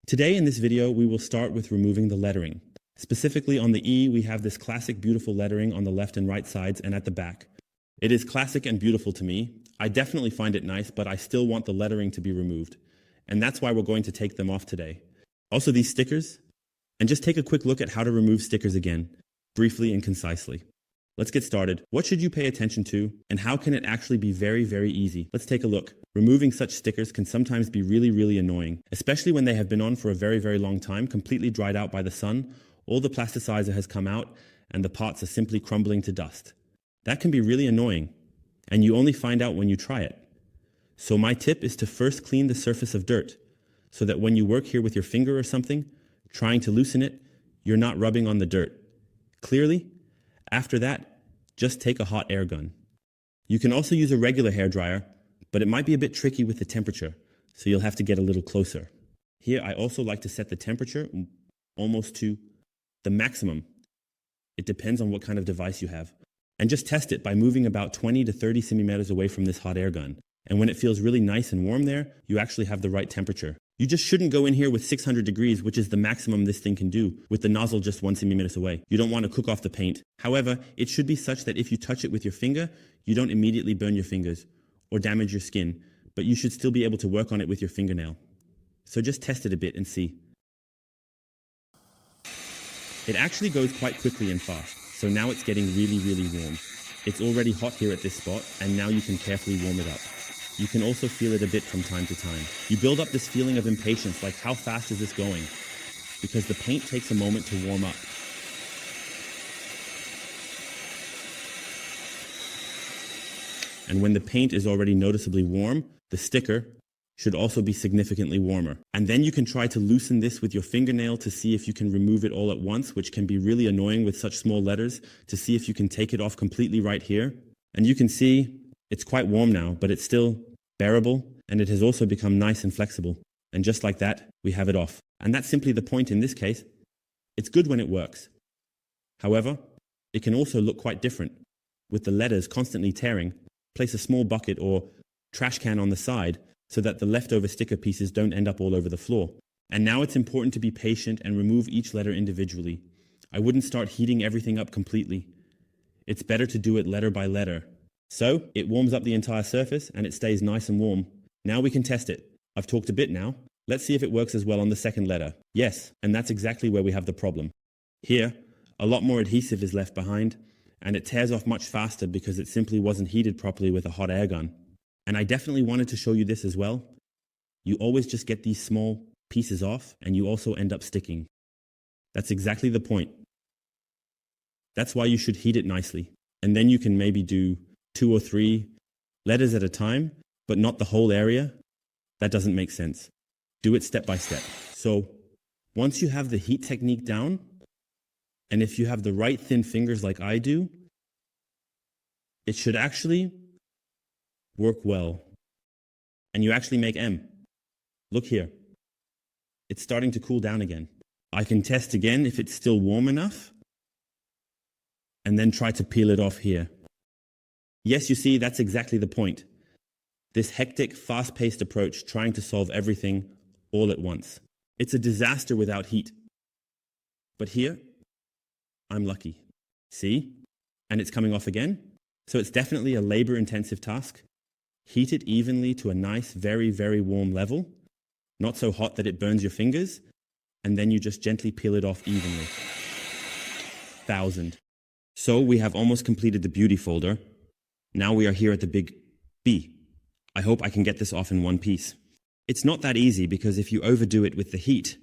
Today in this video, we will start with removing the lettering. Specifically on the E, we have this classic beautiful lettering on the left and right sides and at the back. It is classic and beautiful to me. I definitely find it nice, but I still want the lettering to be removed. And that's why we're going to take them off today. Also these stickers, and just take a quick look at how to remove stickers again, briefly and concisely. Let's get started. What should you pay attention to, and how can it actually be very, very easy? Let's take a look. Removing such stickers can sometimes be really, really annoying, especially when they have been on for a very, very long time, completely dried out by the sun, all the plasticizer has come out, and the parts are simply crumbling to dust. That can be really annoying, and you only find out when you try it. So my tip is to first clean the surface of dirt, so that when you work here with your finger or something, trying to loosen it, you're not rubbing on the dirt. Clearly? After that, just take a hot air gun. You can also use a regular hairdryer, but it might be a bit tricky with the temperature, so you'll have to get a little closer. Here, I also like to set the temperature almost to the maximum. It depends on what kind of device you have. And just test it by moving about 20 to 30 centimeters away from this hot air gun. And when it feels really nice and warm there, you actually have the right temperature. You just shouldn't go in here with 600 degrees, which is the maximum this thing can do, with the nozzle just 1 centimeter away. You don't want to cook off the paint. However, it should be such that if you touch it with your finger, you don't immediately burn your fingers or damage your skin, but you should still be able to work on it with your fingernail. So just test it a bit and see. It actually goes quite quickly and fast, so now it's getting really, really warm. It's already hot here at this spot, and now you can carefully warm it up. You can also feel it a bit from time to time. You build up this feeling of impatience, like how fast is this going? Because the paint takes a moment to warm up. And when the paint is already noticeably warm, the sticker should also be significantly warmer. And then you can try to loosen this with your fingernail to see if you can remove it all at once, which can be really annoying with such small letters, to see if you can take it off completely right here. And you can see it's quite warm now, but it's still bearable, and it has also become nice and flexible. And just like that, we have it off. And that's simply the point in this case. It's good when it works. However, it can also look quite different. With the letters constantly tearing, place a small bucket or trash can on the side so that the leftover sticker pieces don't end up all over the floor. And now it's important to be patient and remove each letter individually. I wouldn't start heating everything up completely. It's better to do it letter by letter. So, it warms up the entire surface and it stays nice and warm. Now we can test it. I've talked a bit now. Let's see if it works as well on the second letter. Yes, and that's exactly where we have the problem. Here, a lot more adhesive is left behind, and it tears off much faster because it simply wasn't heated properly with a hot air gun. And I definitely wanted to show you this as well. You always just get these small pieces off, and you also end up sticking. That's exactly the point. That's why you should heat it nicely. And then you can maybe do 2 or 3 letters at a time, but not the whole area. That doesn't make sense. Do it step by step. So once you have the heat technique down, and if you have the right thin fingers like I do, it should actually work well. And you actually make M. Look here. It's starting to cool down again. I can test again if it's still warm enough, and then try to peel it off here. Yes, you see, that's exactly the point. This hectic, fast-paced approach trying to solve everything all at once. It's a disaster without heat. But here, I'm lucky. See? And it's coming off again. So it's definitely a labor-intensive task. Heat it evenly to a nice, very, very warm level. Not so hot that it burns your fingers. And then you just gently peel it off evenly. 1000. So we have almost completed the beauty folder. Now we are here at the big B. I hope I can get this off in one piece. It's not that easy because if you overdo it with the heat,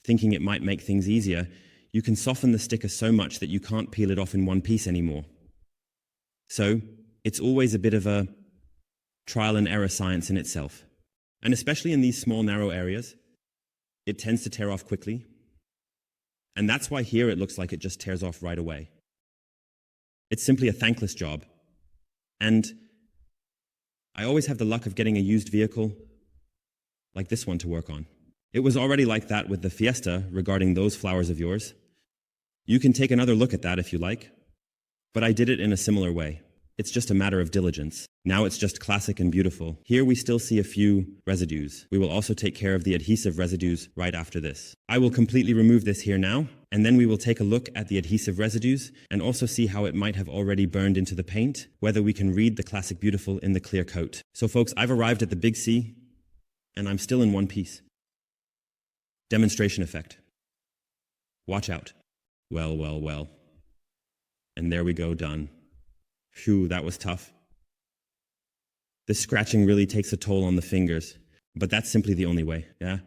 thinking it might make things easier, you can soften the sticker so much that you can't peel it off in one piece anymore. So it's always a bit of a trial and error science in itself. And especially in these small, narrow areas, it tends to tear off quickly. And that's why here it looks like it just tears off right away. It's simply a thankless job. And I always have the luck of getting a used vehicle like this one to work on. It was already like that with the Fiesta regarding those flowers of yours. You can take another look at that if you like, but I did it in a similar way. It's just a matter of diligence. Now it's just classic and beautiful. Here we still see a few residues. We will also take care of the adhesive residues right after this. I will completely remove this here now, and then we will take a look at the adhesive residues and also see how it might have already burned into the paint, whether we can read the classic beautiful in the clear coat. So folks, I've arrived at the big C, and I'm still in one piece. Demonstration effect. Watch out. Well, well, well. And there we go, done. Phew, that was tough. This scratching really takes a toll on the fingers, but that's simply the only way, yeah?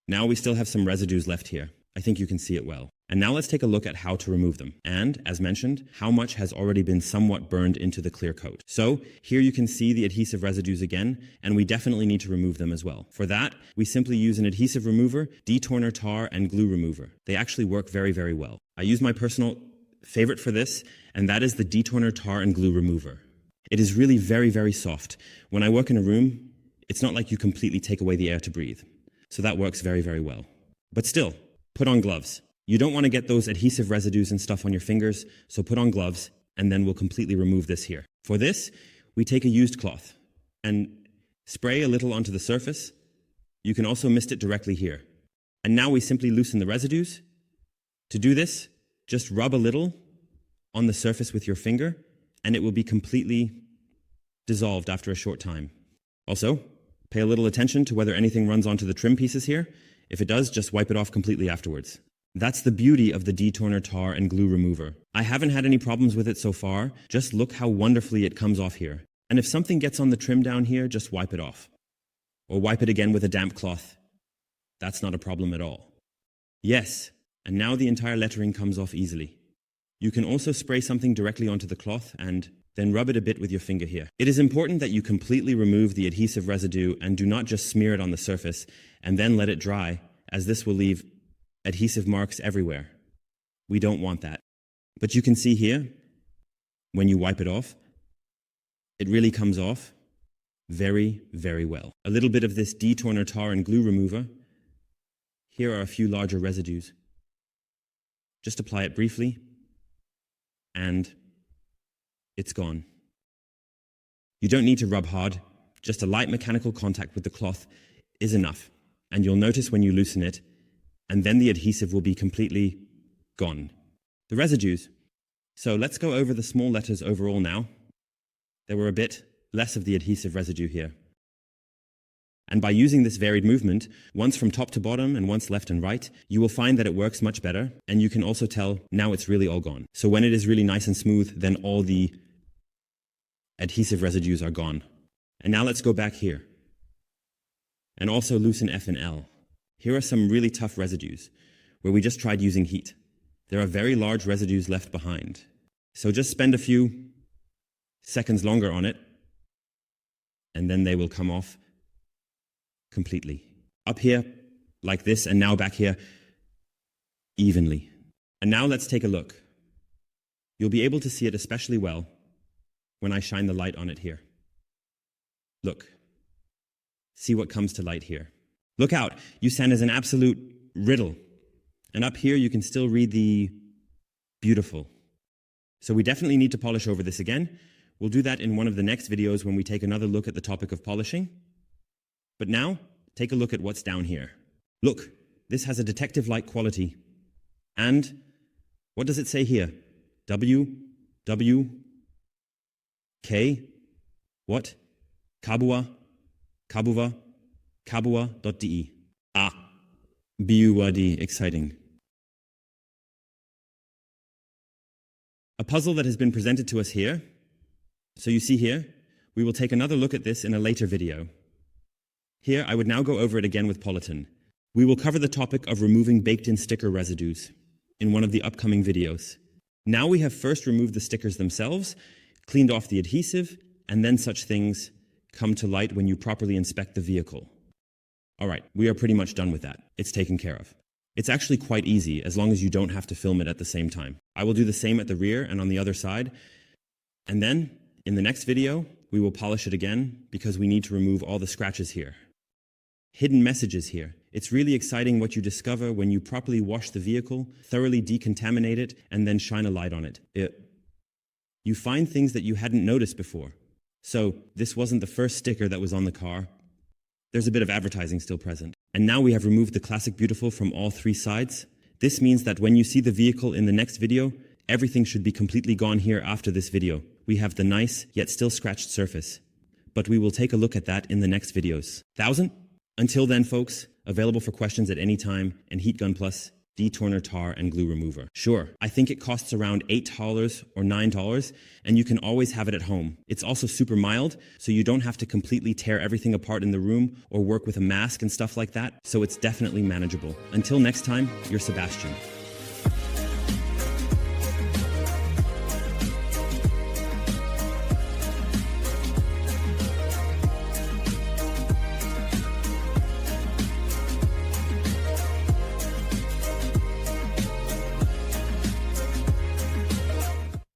Now we still have some residues left here. I think you can see it well. And now let's take a look at how to remove them. And, as mentioned, how much has already been somewhat burned into the clear coat. So, here you can see the adhesive residues again, and we definitely need to remove them as well. For that, we simply use an adhesive remover, Deturner tar, and glue remover. They actually work very, very well. I use my personal favorite for this, and that is the Deturner tar and glue remover. It is really very, very soft. When I work in a room, it's not like you completely take away the air to breathe. So that works very, very well. But still, put on gloves. You don't want to get those adhesive residues and stuff on your fingers, so put on gloves, and then we'll completely remove this here. For this, we take a used cloth and spray a little onto the surface. You can also mist it directly here. And now we simply loosen the residues. To do this, just rub a little on the surface with your finger, and it will be completely dissolved after a short time. Also, pay a little attention to whether anything runs onto the trim pieces here. If it does, just wipe it off completely afterwards. That's the beauty of the Deturner tar and glue remover. I haven't had any problems with it so far. Just look how wonderfully it comes off here. And if something gets on the trim down here, just wipe it off. Or wipe it again with a damp cloth. That's not a problem at all. Yes, and now the entire lettering comes off easily. You can also spray something directly onto the cloth and then rub it a bit with your finger here. It is important that you completely remove the adhesive residue and do not just smear it on the surface and then let it dry, as this will leave adhesive marks everywhere. We don't want that. But you can see here, when you wipe it off, it really comes off very, very well. A little bit of this Deturner tar and glue remover. Here are a few larger residues. Just apply it briefly, and it's gone. You don't need to rub hard. Just a light mechanical contact with the cloth is enough. And you'll notice when you loosen it, and then the adhesive will be completely gone. The residues. So let's go over the small letters overall now. There were a bit less of the adhesive residue here. And by using this varied movement, once from top to bottom and once left and right, you will find that it works much better, and you can also tell now it's really all gone. So when it is really nice and smooth, then all the adhesive residues are gone. And now let's go back here. And also loosen F and L. Here are some really tough residues, where we just tried using heat. There are very large residues left behind. So just spend a few seconds longer on it, and then they will come off completely. Up here, like this, and now back here, evenly. And now let's take a look. You'll be able to see it especially well when I shine the light on it here. Look. See what comes to light here. Look out, USAN is an absolute riddle. And up here you can still read the beautiful. So we definitely need to polish over this again. We'll do that in one of the next videos when we take another look at the topic of polishing. But now, take a look at what's down here. Look, this has a detective-like quality. And what does it say here? W, K, what? Kabua, kabua.de. Ah, BURD, exciting. A puzzle that has been presented to us here. So you see here, we will take another look at this in a later video. Here, I would now go over it again with Politan. We will cover the topic of removing baked-in sticker residues in one of the upcoming videos. Now we have first removed the stickers themselves, cleaned off the adhesive, and then such things come to light when you properly inspect the vehicle. All right, we are pretty much done with that. It's taken care of. It's actually quite easy as long as you don't have to film it at the same time. I will do the same at the rear and on the other side. And then, in the next video, we will polish it again because we need to remove all the scratches here. Hidden messages here. It's really exciting what you discover when you properly wash the vehicle, thoroughly decontaminate it, and then shine a light on it. you find things that you hadn't noticed before. So this wasn't the first sticker that was on the car. There's a bit of advertising still present. And now we have removed the Classic Beautiful from all three sides. This means that when you see the vehicle in the next video, everything should be completely gone here after this video. We have the nice, yet still scratched surface. But we will take a look at that in the next videos. 1,000? Until then, folks, available for questions at any time, and Heat Gun Plus, Deturner tar and glue remover. Sure, I think it costs around $8 or $9, and you can always have it at home. It's also super mild, so you don't have to completely tear everything apart in the room or work with a mask and stuff like that, so it's definitely manageable. Until next time, you're Sebastian.